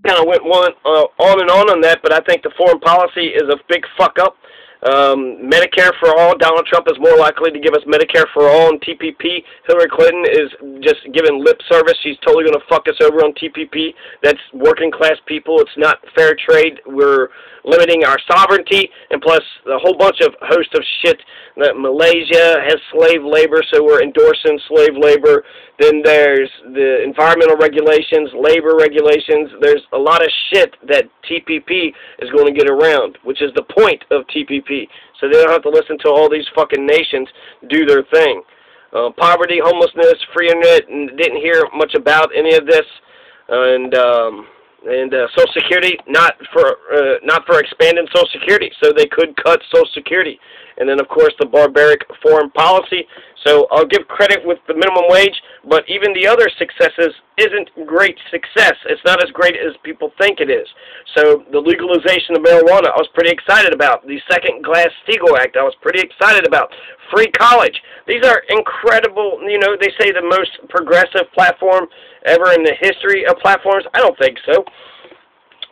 kind of went on and on that, but I think the foreign policy is a big fuck up. Medicare for all, Donald Trump is more likely to give us Medicare for all and TPP. Hillary Clinton is just giving lip service. She's totally going to fuck us over on TPP. That's working class people. It's not fair trade. We're limiting our sovereignty, and plus a whole bunch of host of shit. That Malaysia has slave labor, so we're endorsing slave labor. Then there's the environmental regulations, labor regulations. There's a lot of shit that TPP is going to get around, which is the point of TPP. So they don't have to listen to all these fucking nations do their thing. Poverty, homelessness, free internet, and didn't hear much about any of this. And Social Security, not for expanding Social Security, so they could cut Social Security. And then, of course, the barbaric foreign policy. So I'll give credit with the minimum wage, but even the other successes isn't great success. It's not as great as people think it is. So the legalization of marijuana, I was pretty excited about. The second Glass-Steagall Act, I was pretty excited about. Free college. These are incredible, you know, they say the most progressive platform ever in the history of platforms. I don't think so.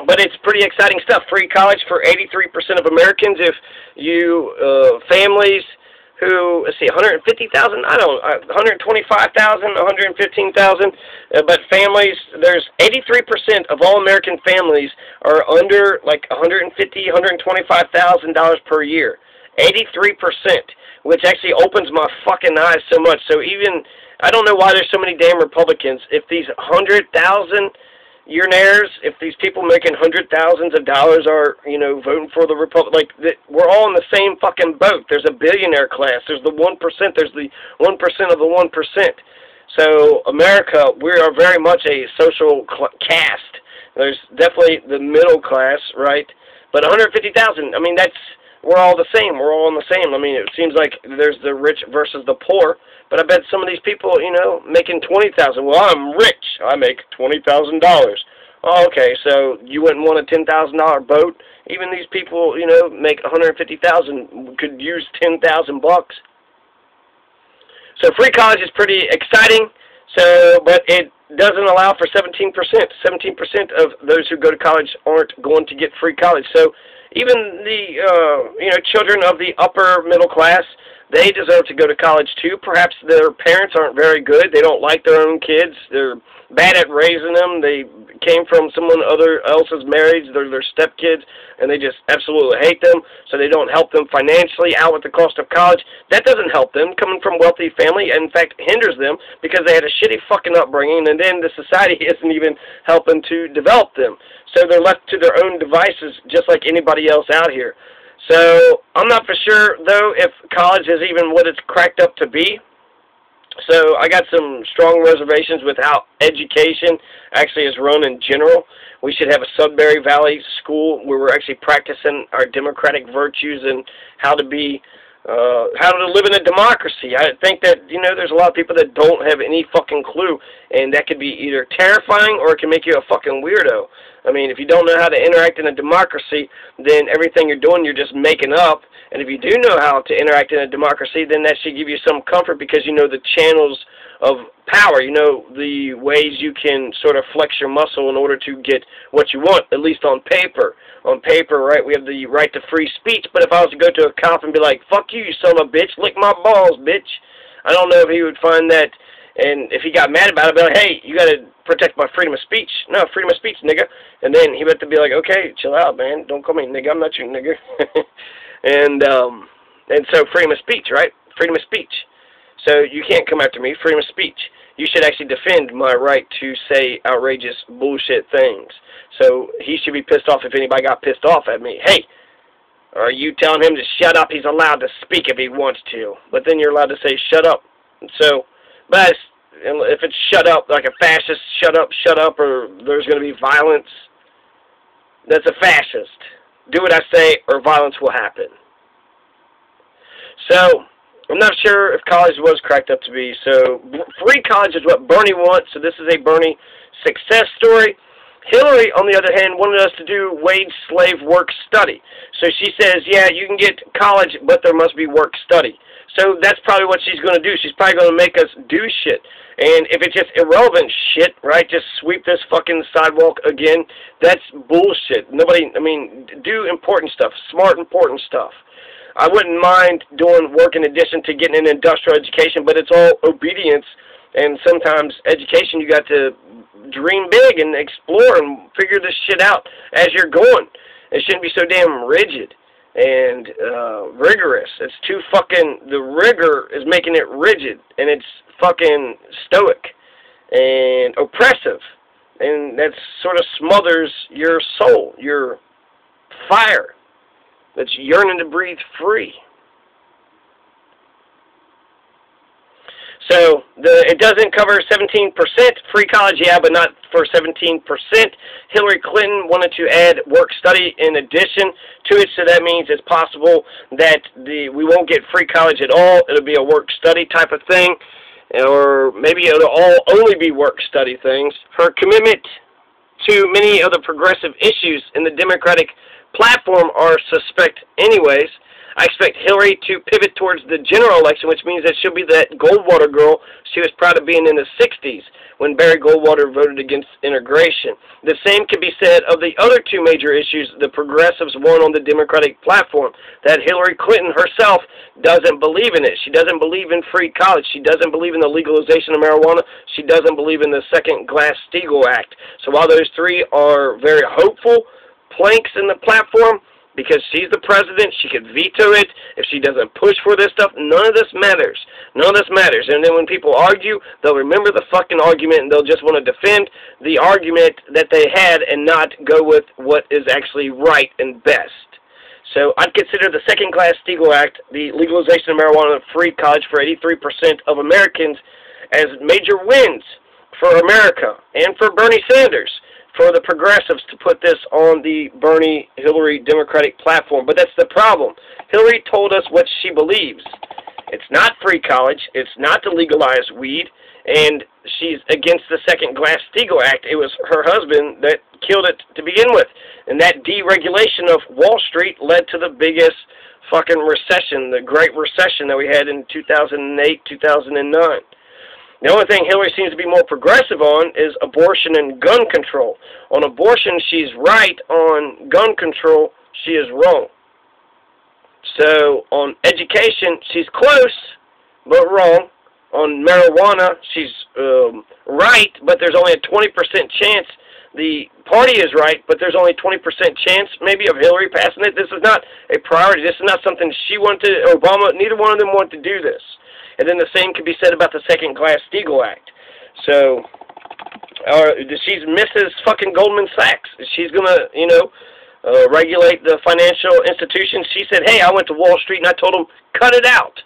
But it's pretty exciting stuff. Free college for 83% of Americans. If you, families who, let's see, 150,000, 125,000, 115,000, but families, there's 83% of all American families are under like $150,000, $125,000 per year. 83%, which actually opens my fucking eyes so much. So even, I don't know why there's so many damn Republicans. If these 100,000 millionaires, if these people making hundred thousands of dollars are, you know, voting for the Republic, like, we're all in the same fucking boat. There's a billionaire class. There's the 1%. There's the 1% of the 1%. So America, we are very much a social caste. There's definitely the middle class, right? But 150,000, I mean, we're all the same. We're all in the same. I mean, it seems like there's the rich versus the poor. But I bet some of these people, you know, making $20,000. Well, I'm rich. I make $20,000. Oh, okay, so you wouldn't want a $10,000 boat? Even these people, you know, make $150,000 could use $10,000 bucks. So free college is pretty exciting. So, but it doesn't allow for 17%. 17% of those who go to college aren't going to get free college. So even the you know, children of the upper middle class, they deserve to go to college too. Perhaps their parents aren't very good. They don't like their own kids. They're bad at raising them. They came from someone else's marriage. They're their stepkids, and they just absolutely hate them. So they don't help them financially out with the cost of college. That doesn't help them. Coming from a wealthy family, and in fact, hinders them because they had a shitty fucking upbringing, and then the society isn't even helping to develop them. So they're left to their own devices, just like anybody else out here. So I'm not for sure, though, if college is even what it's cracked up to be. So I got some strong reservations with how education actually is run in general. We should have a Sudbury Valley school where we're actually practicing our democratic virtues and how to be, how to live in a democracy. I think that, you know, there's a lot of people that don't have any fucking clue, and that could be either terrifying or it can make you a fucking weirdo. I mean, if you don't know how to interact in a democracy, then everything you're doing, you're just making up. And if you do know how to interact in a democracy, then that should give you some comfort because you know the channels of power. You know the ways you can sort of flex your muscle in order to get what you want, at least on paper. On paper, right, we have the right to free speech, but if I was to go to a cop and be like, fuck you, you son of a bitch, lick my balls, bitch, I don't know if he would find that. And if he got mad about it, I'd be like, hey, you got to protect my freedom of speech. No, freedom of speech, nigga. And then he would have to be like, okay, chill out, man. Don't call me nigga. I'm not your nigga. and so freedom of speech, right? Freedom of speech. So you can't come after me. Freedom of speech. You should actually defend my right to say outrageous bullshit things. So he should be pissed off if anybody got pissed off at me. Hey, are you telling him to shut up? He's allowed to speak if he wants to. But then you're allowed to say shut up. And so, but if it's shut up, like a fascist, shut up, or there's going to be violence, that's a fascist. Do what I say or violence will happen. So, I'm not sure if college was cracked up to be. So, free college is what Bernie wants, so this is a Bernie success story. Hillary, on the other hand, wanted us to do wage slave work study. So she says, yeah, you can get college, but there must be work study. So that's probably what she's going to do. She's probably going to make us do shit. And if it's just irrelevant shit, right, just sweep this fucking sidewalk again, that's bullshit. Nobody, I mean, do important stuff, smart, important stuff. I wouldn't mind doing work in addition to getting an industrial education, but it's all obedience. And sometimes education, you got to dream big and explore and figure this shit out as you're going. It shouldn't be so damn rigid and rigorous. It's too fucking, the rigor is making it rigid, and it's fucking stoic and oppressive, and that sort of smothers your soul, your fire that's yearning to breathe free. So it doesn't cover 17% free college, yeah, but not for 17%. Hillary Clinton wanted to add work study in addition to it, so that means it's possible that we won't get free college at all. It'll be a work study type of thing, or maybe it'll all only be work study things. Her commitment to many of the progressive issues in the Democratic platform are suspect anyways. I expect Hillary to pivot towards the general election, which means that she'll be that Goldwater girl she was proud of being in the 60s when Barry Goldwater voted against integration. The same can be said of the other two major issues the progressives won on the Democratic platform, that Hillary Clinton herself doesn't believe in it. She doesn't believe in free college. She doesn't believe in the legalization of marijuana. She doesn't believe in the second Glass-Steagall Act. So while those three are very hopeful planks in the platform, because she's the president, she could veto it. If she doesn't push for this stuff, none of this matters. None of this matters. And then when people argue, they'll remember the fucking argument, and they'll just want to defend the argument that they had and not go with what is actually right and best. So I'd consider the second Glass-Steagall Act, the legalization of marijuana and free college for 83% of Americans, as major wins for America and for Bernie Sanders, for the progressives to put this on the Bernie-Hillary Democratic platform. But that's the problem. Hillary told us what she believes. It's not free college. It's not to legalize weed. And she's against the second Glass-Steagall Act. It was her husband that killed it to begin with. And that deregulation of Wall Street led to the biggest fucking recession, the Great Recession that we had in 2008, 2009. The only thing Hillary seems to be more progressive on is abortion and gun control. On abortion, she's right. On gun control, she is wrong. So on education, she's close, but wrong. On marijuana, she's right, but there's only a 20% chance. The party is right, but there's only 20% chance maybe of Hillary passing it. This is not a priority. This is not something she wanted, Obama, neither one of them want to do this. And then the same can be said about the second Glass-Steagall Act. So, she's Mrs. fucking Goldman Sachs. She's going to, you know, regulate the financial institutions. She said, hey, I went to Wall Street and I told them, cut it out.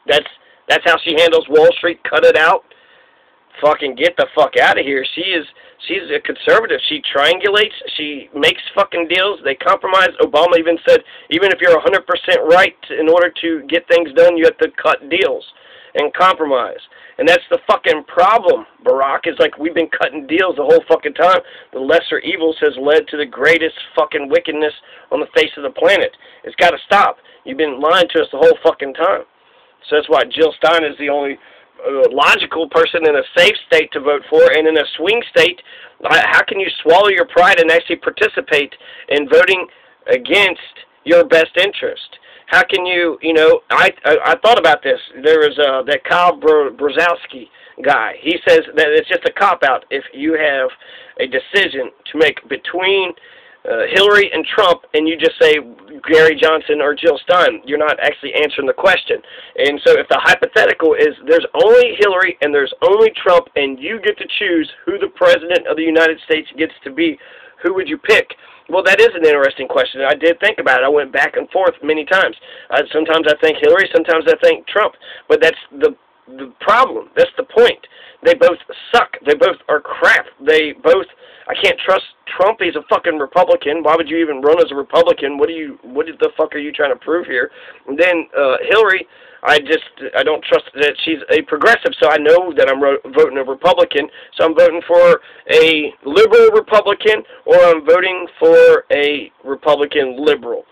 That's how she handles Wall Street, cut it out. Fucking get the fuck out of here. She's a conservative. She triangulates. She makes fucking deals. They compromise. Obama even said, even if you're 100% right, in order to get things done, you have to cut deals and compromise. And that's the fucking problem, Barack, is like we've been cutting deals the whole fucking time. The lesser evils has led to the greatest fucking wickedness on the face of the planet. It's got to stop. You've been lying to us the whole fucking time. So that's why Jill Stein is the only logical person in a safe state to vote for, and in a swing state, how can you swallow your pride and actually participate in voting against your best interest? How can you, you know, I thought about this. There was that Kyle Brzezowski guy. He says that it's just a cop-out if you have a decision to make between Hillary and Trump, and you just say Gary Johnson or Jill Stein. You're not actually answering the question. And so if the hypothetical is there's only Hillary and there's only Trump, and you get to choose who the president of the United States gets to be, who would you pick? Well, that is an interesting question. I did think about it. I went back and forth many times. Sometimes I think Hillary, sometimes I think Trump. But that's the problem. That's the point. They both suck. They both are crap. They both, I can't trust Trump. He's a fucking Republican. Why would you even run as a Republican? What the fuck are you trying to prove here? And then Hillary, I don't trust that she's a progressive, so I know that I'm voting a Republican. So I'm voting for a liberal Republican, or I'm voting for a Republican liberal.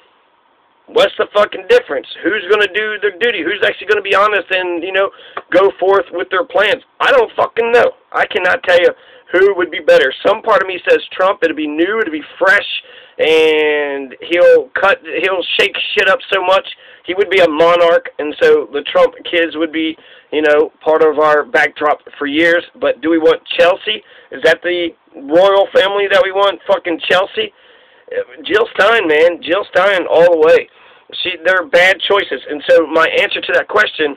What's the fucking difference? Who's going to do their duty? Who's actually going to be honest and, you know, go forth with their plans? I don't fucking know. I cannot tell you who would be better. Some part of me says Trump. It'll be new. It'll be fresh. And he'll shake shit up so much. He would be a monarch. And so the Trump kids would be, you know, part of our backdrop for years. But do we want Chelsea? Is that the royal family that we want? Fucking Chelsea? Jill Stein, man. Jill Stein all the way. They're bad choices. And so my answer to that question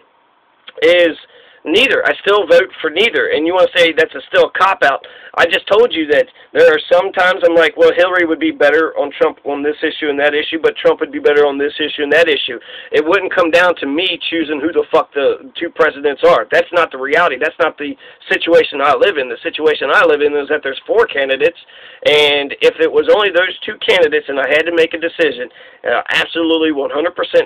is neither. I still vote for neither. And you want to say that's still a cop-out. I just told you that there are some times I'm like, well, Hillary would be better on Trump on this issue and that issue, but Trump would be better on this issue and that issue. It wouldn't come down to me choosing who the fuck the two presidents are. That's not the reality. That's not the situation I live in. The situation I live in is that there's 4 candidates, and if it was only those 2 candidates and I had to make a decision, absolutely 100%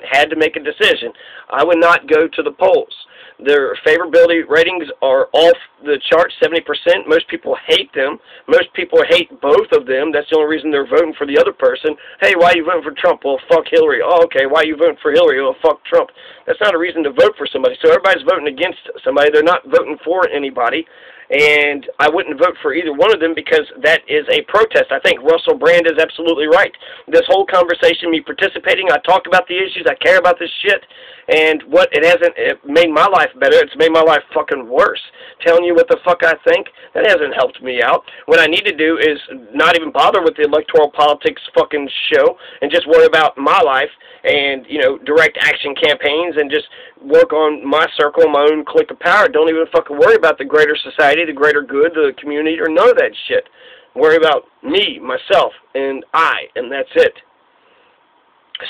had to make a decision, I would not go to the polls. Their favorability ratings are off the chart, 70%. Most people hate them. Most people hate both of them. That's the only reason they're voting for the other person. Hey, why are you voting for Trump? Well, fuck Hillary. Oh, okay, why are you voting for Hillary? Well, fuck Trump. That's not a reason to vote for somebody. So everybody's voting against somebody. They're not voting for anybody. And I wouldn't vote for either one of them because that is a protest. I think Russell Brand is absolutely right. This whole conversation, me participating, I talk about the issues, I care about this shit, and what it made my life better, it's made my life fucking worse. Telling you what the fuck I think, that hasn't helped me out. What I need to do is not even bother with the electoral politics fucking show and just worry about my life and, you know, direct action campaigns and just work on my circle, my own clique of power. Don't even fucking worry about the greater society, the greater good, the community, or none of that shit. Worry about me, myself, and I, and that's it.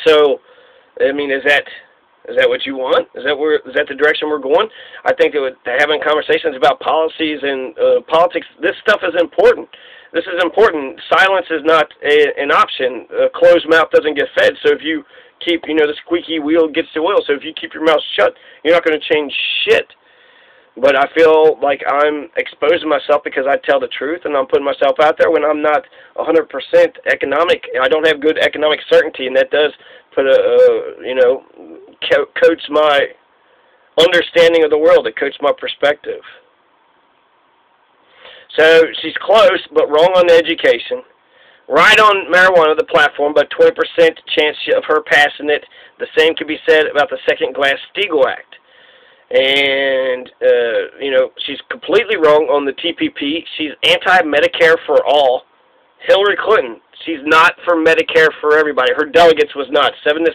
So, I mean, is that what you want? Is that the direction we're going? I think that having conversations about policies and politics, this stuff is important. This is important. Silence is not an option. A closed mouth doesn't get fed. So if you keep, you know, the squeaky wheel gets the oil. So if you keep your mouth shut, you're not going to change shit. But I feel like I'm exposing myself because I tell the truth and I'm putting myself out there when I'm not 100% economic. I don't have good economic certainty, and that does put you know, coats my understanding of the world. It coats my perspective. So she's close, but wrong on the education. Right on marijuana, the platform, but 20% chance of her passing it. The same could be said about the second Glass-Steagall Act. And, you know, she's completely wrong on the TPP. She's anti-Medicare for all. Hillary Clinton, she's not for Medicare for everybody. Her delegates was not, 7-6.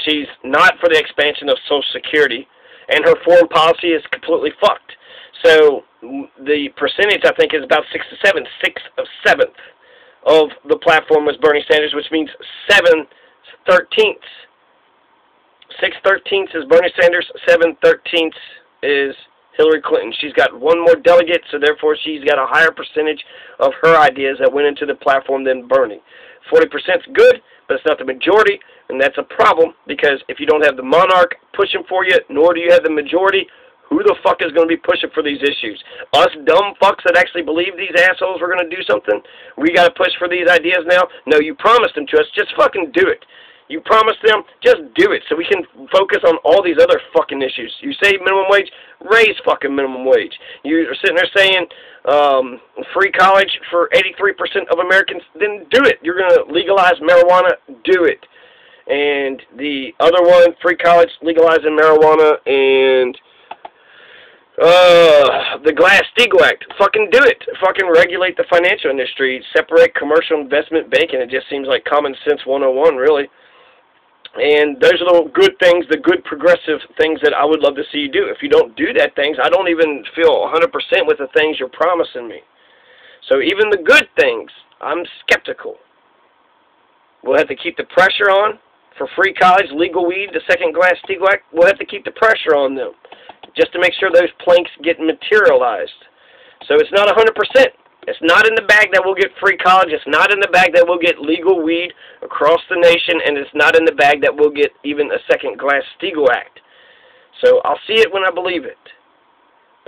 She's not for the expansion of Social Security. And her foreign policy is completely fucked. So the percentage, I think, is about 6 to 7. 6/7 of the platform was Bernie Sanders, which means 7/13. 6/13 is Bernie Sanders, 7/13 is Hillary Clinton. She's got one more delegate, so therefore she's got a higher percentage of her ideas that went into the platform than Bernie. 40% is good, but it's not the majority, and that's a problem because if you don't have the monarch pushing for you, nor do you have the majority, who the fuck is going to be pushing for these issues? Us dumb fucks that actually believe these assholes were going to do something? We got to push for these ideas now? No, you promised them to us. Just fucking do it. You promised them, just do it so we can focus on all these other fucking issues. You say minimum wage, raise fucking minimum wage. You are sitting there saying free college for 83% of Americans, then do it. You're going to legalize marijuana, do it. And the other one, free college, legalizing marijuana, and the Glass-Steagall Act. Fucking do it. Fucking regulate the financial industry. Separate commercial investment banking. It just seems like common sense 101, really. And those are the good things, the good progressive things that I would love to see you do. If you don't do that things, I don't even feel 100% with the things you're promising me. So even the good things, I'm skeptical. We'll have to keep the pressure on for free college, legal weed, the second Glass-Steagall Act. We'll have to keep the pressure on them just to make sure those planks get materialized. So it's not 100%. It's not in the bag that we'll get free college. It's not in the bag that we'll get legal weed across the nation. And it's not in the bag that we'll get even a second Glass-Steagall Act. So I'll see it when I believe it.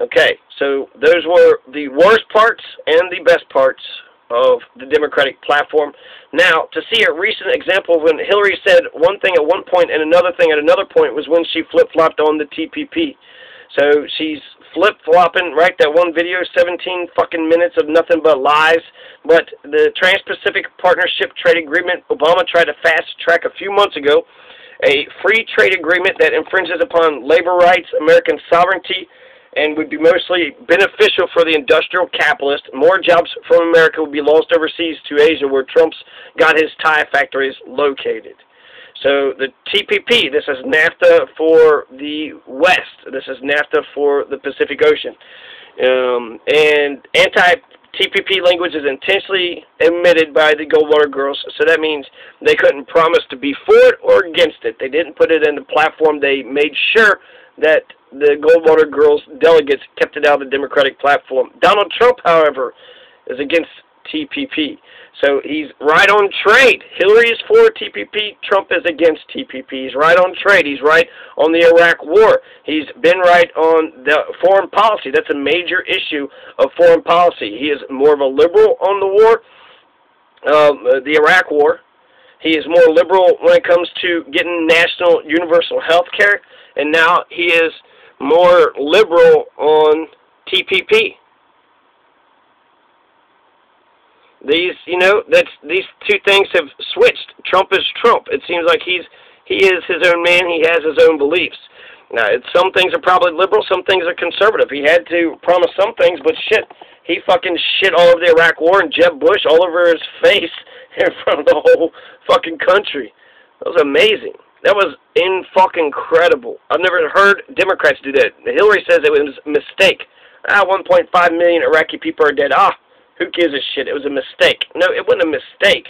Okay, so those were the worst parts and the best parts of the Democratic platform. Now, to see a recent example of when Hillary said one thing at one point and another thing at another point was when she flip-flopped on the TPP. So she's flip-flopping, right? That one video, 17 fucking minutes of nothing but lies. But the Trans-Pacific Partnership Trade Agreement, Obama tried to fast-track a few months ago, a free trade agreement that infringes upon labor rights, American sovereignty, and would be mostly beneficial for the industrial capitalist. More jobs from America would be lost overseas to Asia, where Trump's got his tire factories located. So the TPP, this is NAFTA for the West. This is NAFTA for the Pacific Ocean. And anti-TPP language is intentionally omitted by the Goldwater girls, so that means they couldn't promise to be for it or against it. They didn't put it in the platform. They made sure that the Goldwater girls delegates kept it out of the Democratic platform. Donald Trump, however, is against TPP. So he's right on trade. Hillary is for TPP. Trump is against TPP. He's right on trade. He's right on the Iraq war. He's been right on the foreign policy. That's a major issue of foreign policy. He is more of a liberal on the war, the Iraq war. He is more liberal when it comes to getting national universal health care. And now he is more liberal on TPP. These, these two things have switched. Trump is Trump. It seems like he is his own man. He has his own beliefs. Now, some things are probably liberal, some things are conservative. He had to promise some things, but shit, he fucking shit all over the Iraq war and Jeb Bush all over his face in front of the whole fucking country. That was amazing. That was in-fucking-credible. I've never heard Democrats do that. Hillary says it was a mistake. 1.5 million Iraqi people are dead. Who gives a shit? It was a mistake. No, it wasn't a mistake.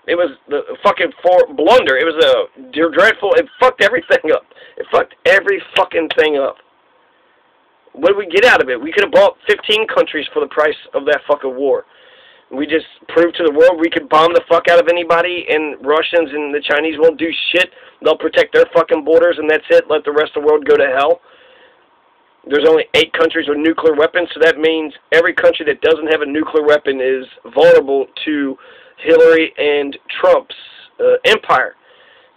It was the fucking blunder. It was a dreadful. It fucked everything up. It fucked every fucking thing up. What did we get out of it? We could have bought 15 countries for the price of that fucking war. We just proved to the world we could bomb the fuck out of anybody, and Russians and the Chinese won't do shit. They'll protect their fucking borders, and that's it. Let the rest of the world go to hell. There's only 8 countries with nuclear weapons, so that means every country that doesn't have a nuclear weapon is vulnerable to Hillary and Trump's empire.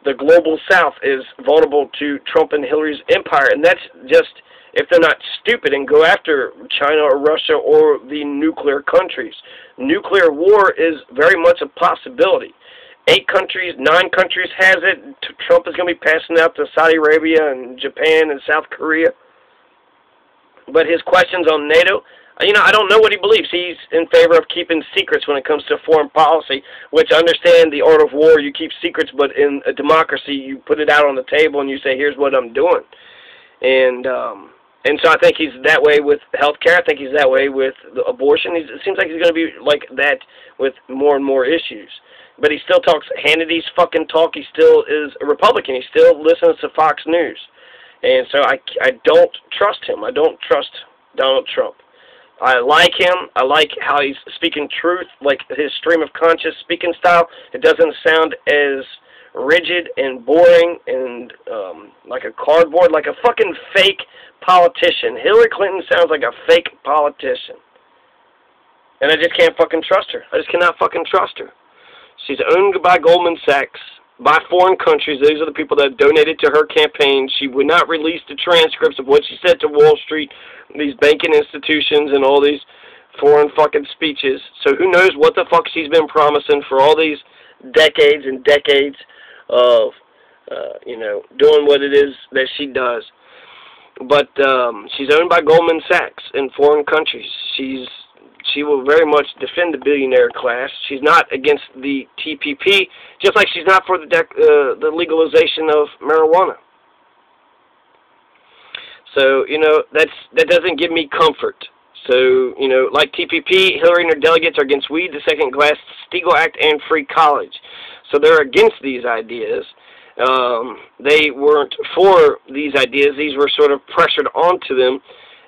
The global south is vulnerable to Trump and Hillary's empire, and that's just if they're not stupid and go after China or Russia or the nuclear countries. Nuclear war is very much a possibility. 8 countries, 9 countries has it. Trump is going to be passing out to Saudi Arabia and Japan and South Korea. But his questions on NATO, I don't know what he believes. He's in favor of keeping secrets when it comes to foreign policy, which I understand the art of war. You keep secrets, but in a democracy, you put it out on the table and you say, here's what I'm doing. And so I think he's that way with healthcare. I think he's that way with the abortion. It seems like he's going to be like that with more and more issues. But he still talks Hannity's fucking talk. He still is a Republican. He still listens to Fox News. And so I don't trust him. I don't trust Donald Trump. I like him. I like how he's speaking truth, like his stream of conscious speaking style. It doesn't sound as rigid and boring and like a cardboard, like a fucking fake politician. Hillary Clinton sounds like a fake politician. And I just can't fucking trust her. I just cannot fucking trust her. She's owned by Goldman Sachs, by foreign countries. Those are the people that donated to her campaign. She would not release the transcripts of what she said to Wall Street, these banking institutions, and all these foreign fucking speeches. So who knows what the fuck she's been promising for all these decades and decades of, doing what it is that she does. But she's owned by Goldman Sachs in foreign countries. She will very much defend the billionaire class. She's not against the TPP, just like she's not for the legalization of marijuana. So, that doesn't give me comfort. So, like TPP, Hillary and her delegates are against weed, the Second Glass-Steagall Act, and free college. So they're against these ideas. They weren't for these ideas. These were sort of pressured onto them.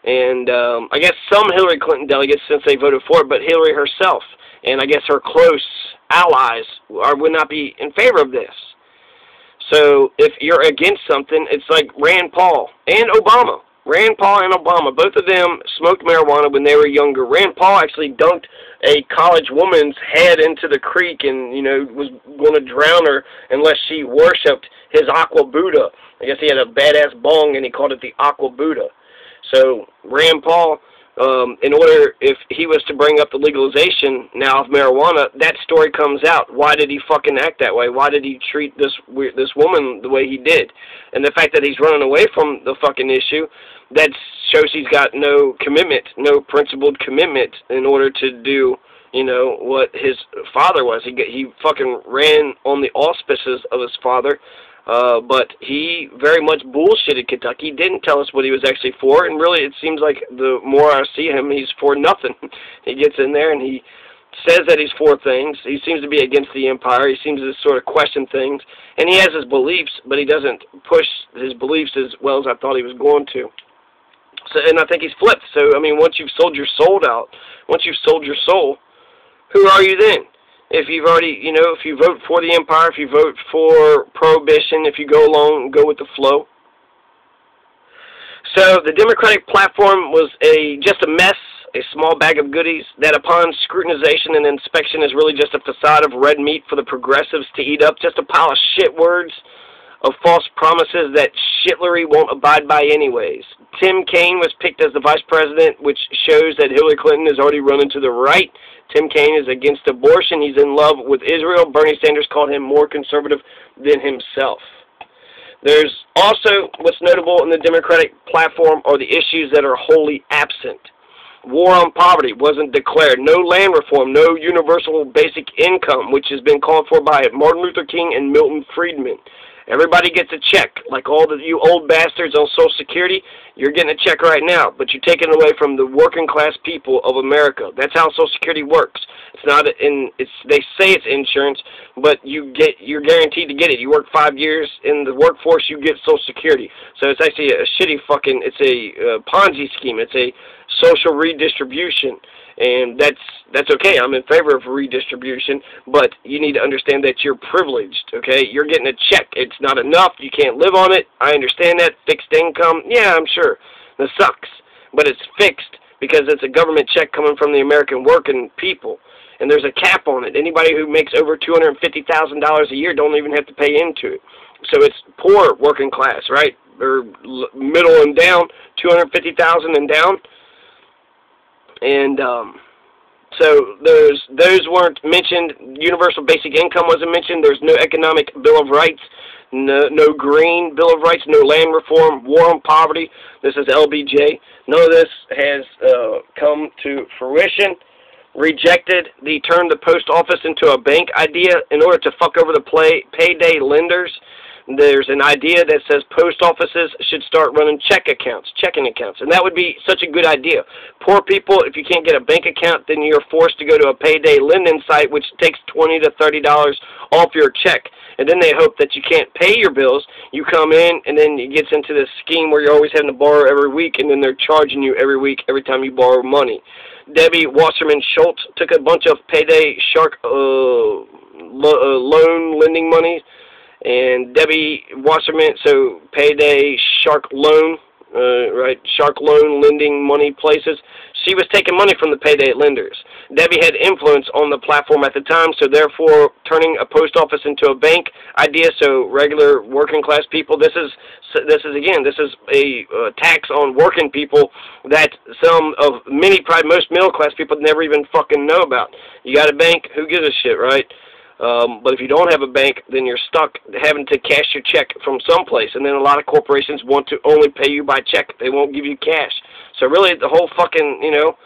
And I guess some Hillary Clinton delegates, since they voted for it, but Hillary herself, and I guess her close allies would not be in favor of this. So if you're against something, it's like Rand Paul and Obama. Rand Paul and Obama, both of them smoked marijuana when they were younger. Rand Paul actually dunked a college woman's head into the creek and, you know, was going to drown her unless she worshipped his Aqua Buddha. I guess he had a badass bong and he called it the Aqua Buddha. So Rand Paul, in order, if he was to bring up the legalization now of marijuana, that story comes out. Why did he fucking act that way? Why did he treat this woman the way he did? And the fact that he's running away from the fucking issue, that shows he's got no commitment, no principled commitment in order to do, you know, what his father was. He fucking ran on the auspices of his father. But he very much bullshitted Kentucky, didn't tell us what he was actually for, and really it seems like the more I see him, he's for nothing. He gets in there and he says that he's for things. He seems to be against the empire. He seems to sort of question things, and he has his beliefs, but he doesn't push his beliefs as well as I thought he was going to. So, and I think he's flipped. So, I mean, once you've sold your soul out, once you've sold your soul, who are you then? If you've already, you know, if you vote for the empire, if you vote for prohibition, if you go along, go with the flow. So the Democratic platform was just a mess, a small bag of goodies that upon scrutinization and inspection is really just a facade of red meat for the progressives to eat up, just a pile of shit words of false promises that shitlery won't abide by anyways. Tim Kaine was picked as the vice president, which shows that Hillary Clinton is already running to the right. Tim Kaine is against abortion. He's in love with Israel. Bernie Sanders called him more conservative than himself. There's also what's notable in the Democratic platform are the issues that are wholly absent. War on poverty wasn't declared. No land reform. No universal basic income, which has been called for by Martin Luther King and Milton Friedman. Everybody gets a check. Like all of you old bastards on Social Security, you're getting a check right now, but you're taking it away from the working class people of America. That's how Social Security works. It's not they say it's insurance, but you're guaranteed to get it. You work 5 years in the workforce, you get Social Security. So it's actually a shitty fucking, it's a Ponzi scheme. It's a social redistribution. And that's okay. I'm in favor of redistribution, but you need to understand that you're privileged, okay? You're getting a check. It's not enough. You can't live on it. I understand that. Fixed income, yeah, I'm sure. That sucks. But it's fixed because it's a government check coming from the American working people. And there's a cap on it. Anybody who makes over $250,000 a year don't even have to pay into it. So it's poor working class, right? Or middle and down, $250,000 and down. And so those weren't mentioned. Universal basic income wasn't mentioned. There's no economic Bill of Rights, no green Bill of Rights, no land reform, war on poverty. This is LBJ. None of this has come to fruition. Rejected the turn the post office into a bank idea in order to fuck over the payday lenders. There's an idea that says post offices should start running checking accounts, and that would be such a good idea. Poor people, if you can't get a bank account, then you're forced to go to a payday lending site, which takes $20 to $30 off your check, and then they hope that you can't pay your bills. You come in, and then it gets into this scheme where you're always having to borrow every week, and then they're charging you every week every time you borrow money. Debbie Wasserman Schultz took a bunch of payday shark loan lending money. And Debbie Wasserman, so payday shark loan, right, shark loan lending money places. She was taking money from the payday lenders. Debbie had influence on the platform at the time, so therefore turning a post office into a bank idea, so regular working class people, this is a tax on working people that probably most middle class people never even fucking know about. You got a bank, who gives a shit, right? But if you don't have a bank, then you're stuck having to cash your check from someplace. And then a lot of corporations want to only pay you by check. They won't give you cash. So really, the whole fucking, the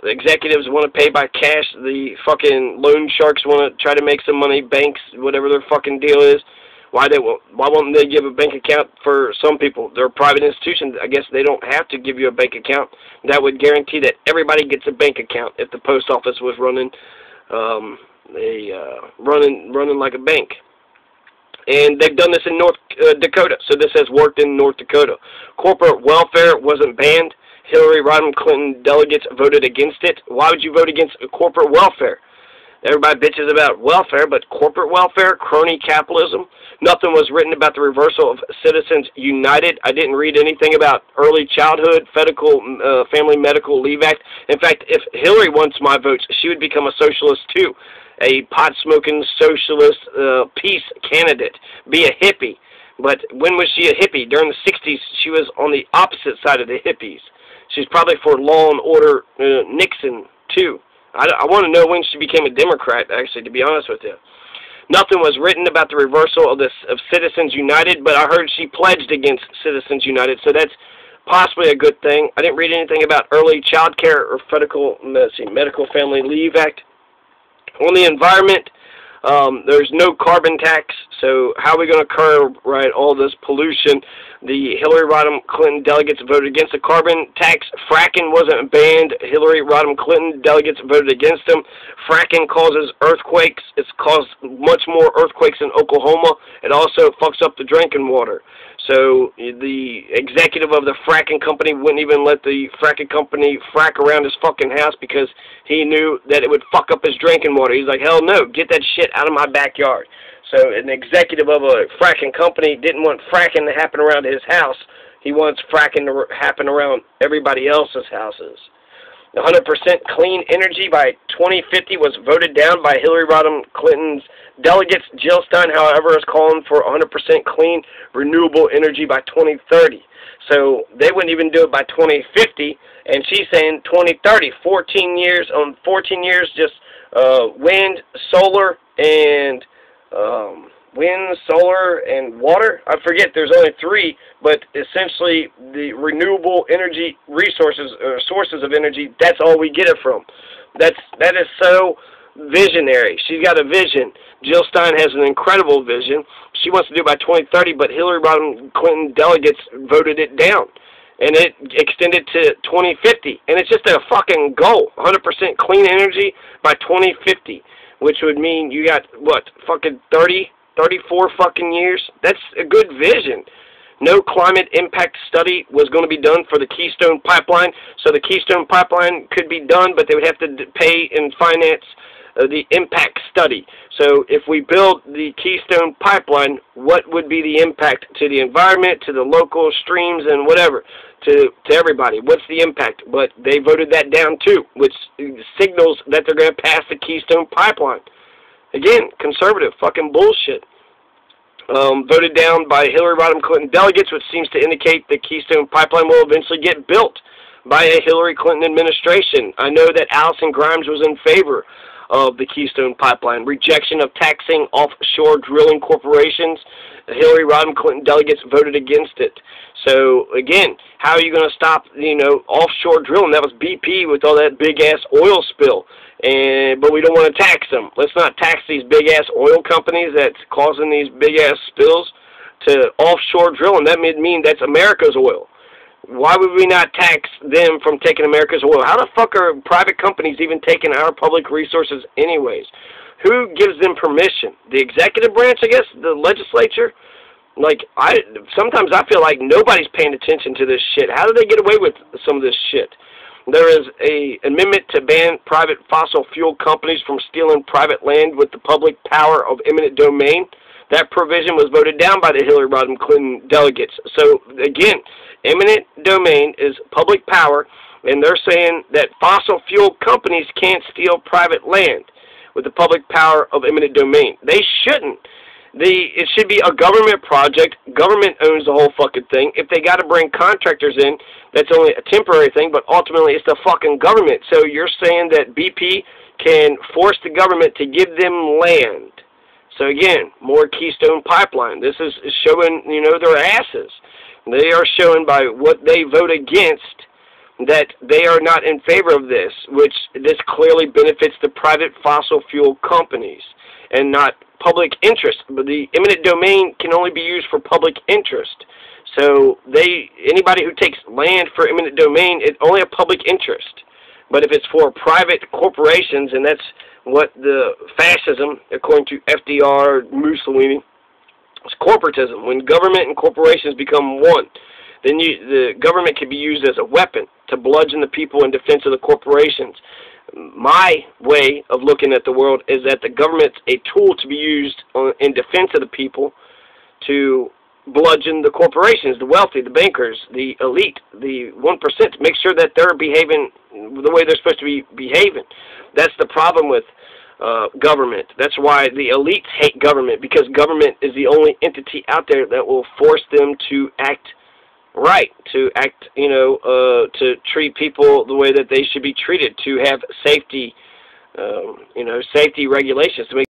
executives want to pay by cash. The fucking loan sharks want to try to make some money. Banks, whatever their fucking deal is. Why won't they give a bank account for some people? They're private institutions. I guess they don't have to give you a bank account. That would guarantee that everybody gets a bank account if the post office was running running like a bank. And they've done this in North Dakota, so this has worked in North Dakota. Corporate welfare wasn't banned. Hillary Rodham Clinton delegates voted against it. Why would you vote against corporate welfare? Everybody bitches about welfare, but corporate welfare, crony capitalism. Nothing was written about the reversal of Citizens United. I didn't read anything about early childhood, family medical leave act. In fact, if Hillary wants my votes, she would become a socialist too. A pot-smoking socialist peace candidate. Be a hippie. But when was she a hippie? During the 60s, she was on the opposite side of the hippies. She's probably for law and order Nixon too. I want to know when she became a Democrat, actually, to be honest with you. Nothing was written about the reversal of Citizens United, but I heard she pledged against Citizens United, so that's possibly a good thing. I didn't read anything about early child care or medical family leave act. On the environment, there's no carbon tax, so how are we going to curb all this pollution? The Hillary Rodham Clinton delegates voted against the carbon tax. Fracking wasn't banned. Hillary Rodham Clinton delegates voted against them. Fracking causes earthquakes. It's caused much more earthquakes in Oklahoma. It also fucks up the drinking water. So the executive of the fracking company wouldn't even let the fracking company frack around his fucking house because he knew that it would fuck up his drinking water. He's like, hell no, get that shit out of my backyard. So an executive of a fracking company didn't want fracking to happen around his house. He wants fracking to happen around everybody else's houses. 100% clean energy by 2050 was voted down by Hillary Rodham Clinton's delegates. Jill Stein, however, is calling for 100% clean renewable energy by 2030. So they wouldn't even do it by 2050, and she's saying 2030. 14 years, just wind, solar, and water. I forget, there's only 3, but essentially the renewable energy resources or sources of energy, that's all we get it from. That is so visionary. She's got a vision. Jill Stein has an incredible vision. She wants to do it by 2030, but Hillary Rodham Clinton delegates voted it down. And it extended to 2050. And it's just a fucking goal. 100% clean energy by 2050. Which would mean you got, what, fucking 34 fucking years? That's a good vision. No climate impact study was going to be done for the Keystone Pipeline. So the Keystone Pipeline could be done, but they would have to pay and finance the impact study. So if we build the Keystone Pipeline, what would be the impact to the environment, to the local streams and whatever, to everybody? What's the impact? But they voted that down too, which signals that they're going to pass the Keystone Pipeline. Again, conservative fucking bullshit. Voted down by Hillary Rodham Clinton delegates, which seems to indicate the Keystone Pipeline will eventually get built by a Hillary Clinton administration. I know that Allison Grimes was in favor of the Keystone Pipeline. Rejection of taxing offshore drilling corporations. The Hillary Rodham Clinton delegates voted against it. So, again, how are you going to stop, offshore drilling? That was BP with all that big-ass oil spill. But we don't want to tax them. Let's not tax these big-ass oil companies that's causing these big-ass spills to offshore drilling. That would mean that's America's oil. Why would we not tax them from taking America's oil? How the fuck are private companies even taking our public resources anyways? Who gives them permission? The executive branch, I guess? The legislature? Sometimes I feel like nobody's paying attention to this shit. How do they get away with some of this shit? There is an amendment to ban private fossil fuel companies from stealing private land with the public power of eminent domain. That provision was voted down by the Hillary Rodham Clinton delegates. So, again, eminent domain is public power, and they're saying that fossil fuel companies can't steal private land with the public power of eminent domain. They shouldn't. It should be a government project. Government owns the whole fucking thing. If they got to bring contractors in, that's only a temporary thing, but ultimately it's the fucking government. So you're saying that BP can force the government to give them land. So again, more Keystone Pipeline. This is showing, their asses. They are showing by what they vote against that they are not in favor of this, which this clearly benefits the private fossil fuel companies and not public interest. But the eminent domain can only be used for public interest. So anybody who takes land for eminent domain, it's only a public interest. But if it's for private corporations, and that's what the fascism, according to FDR, Mussolini, is corporatism. When government and corporations become one, then the government can be used as a weapon to bludgeon the people in defense of the corporations. My way of looking at the world is that the government's a tool to be used in defense of the people to bludgeon the corporations, the wealthy, the bankers, the elite, the 1%, to make sure that they're behaving the way they're supposed to be behaving. That's the problem with government. That's why the elites hate government, because government is the only entity out there that will force them to act right, to act, to treat people the way that they should be treated, to have safety, safety regulations, to make